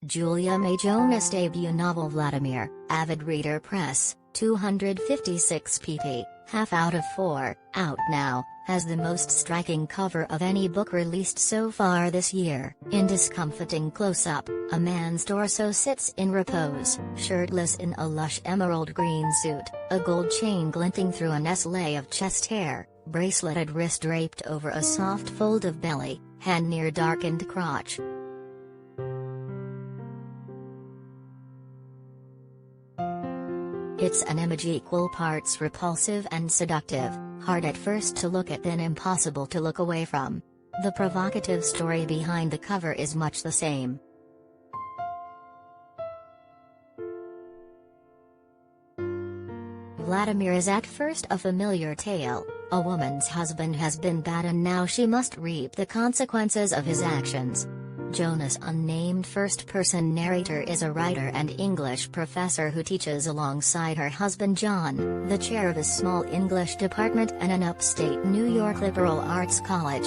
Julia May Jonas' debut novel Vladimir, Avid Reader Press, 256 pp, half out of 4, out now, has the most striking cover of any book released so far this year. In discomfiting close-up, a man's torso sits in repose, shirtless in a lush emerald green suit, a gold chain glinting through a nestle of chest hair, braceleted wrist draped over a soft fold of belly, hand near darkened crotch. It's an image equal parts repulsive and seductive, hard at first to look at then impossible to look away from. The provocative story behind the cover is much the same. Vladimir is at first a familiar tale. A woman's husband has been bad and now she must reap the consequences of his actions. Jonas' unnamed first-person narrator is a writer and English professor who teaches alongside her husband John, the chair of a small English department at an upstate New York liberal arts college.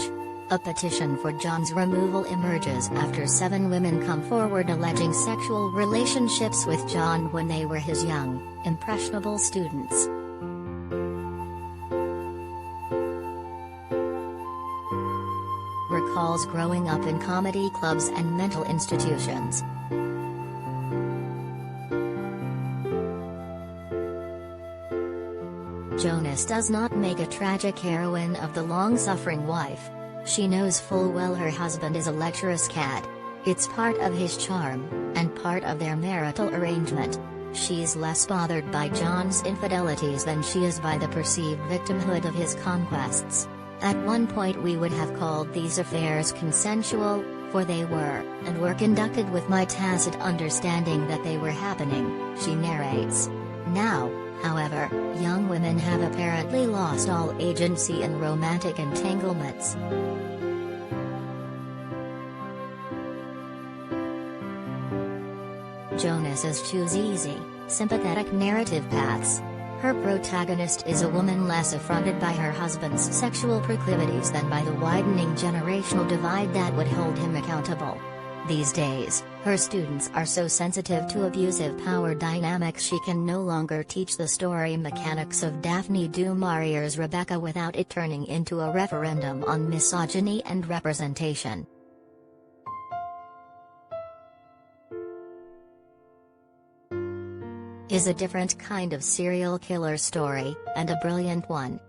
A petition for John's removal emerges after 7 women come forward alleging sexual relationships with John when they were his young, impressionable students. Recalls growing up in comedy clubs and mental institutions. Jonas does not make a tragic heroine of the long-suffering wife. She knows full well her husband is a lecherous cad. It's part of his charm, and part of their marital arrangement. She's less bothered by John's infidelities than she is by the perceived victimhood of his conquests. At one point we would have called these affairs consensual, for they were, and were conducted with my tacit understanding that they were happening, she narrates. Now, however, young women have apparently lost all agency in romantic entanglements. Jonas' choose easy, sympathetic narrative paths. Her protagonist is a woman less affronted by her husband's sexual proclivities than by the widening generational divide that would hold him accountable. These days, her students are so sensitive to abusive power dynamics she can no longer teach the story mechanics of Daphne du Maurier's Rebecca without it turning into a referendum on misogyny and representation. Is a different kind of serial killer story, and a brilliant one.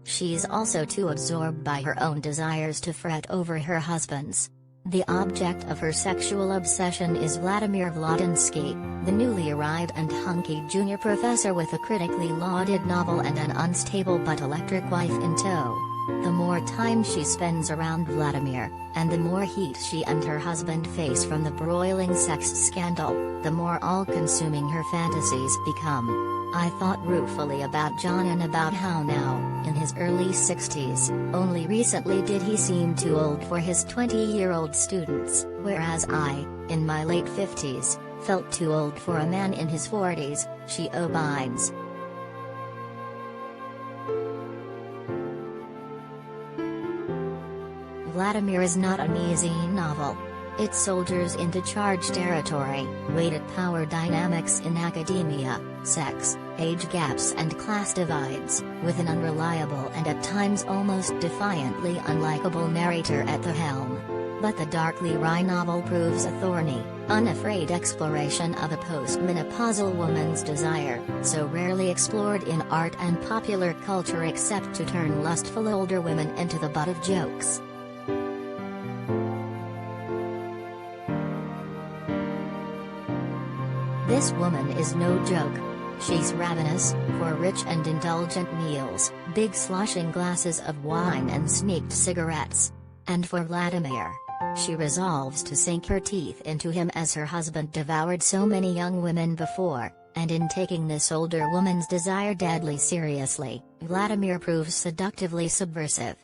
She's also too absorbed by her own desires to fret over her husband's. The object of her sexual obsession is Vladimir Vladinsky, the newly arrived and hunky junior professor with a critically lauded novel and an unstable but electric wife in tow. The more time she spends around Vladimir, and the more heat she and her husband face from the broiling sex scandal, the more all-consuming her fantasies become. I thought ruefully about John and about how now, in his early 60s, only recently did he seem too old for his 20-year-old students, whereas I, in my late 50s, felt too old for a man in his 40s, she opines. Vladimir is not an easy novel. It soldiers into charged territory, weighted power dynamics in academia, sex, age gaps and class divides, with an unreliable and at times almost defiantly unlikable narrator at the helm. But the darkly wry novel proves a thorny, unafraid exploration of a post-menopausal woman's desire, so rarely explored in art and popular culture except to turn lustful older women into the butt of jokes. This woman is no joke. She's ravenous, for rich and indulgent meals, big sloshing glasses of wine and sneaked cigarettes. And for Vladimir, she resolves to sink her teeth into him as her husband devoured so many young women before, and in taking this older woman's desire deadly seriously, Vladimir proves seductively subversive.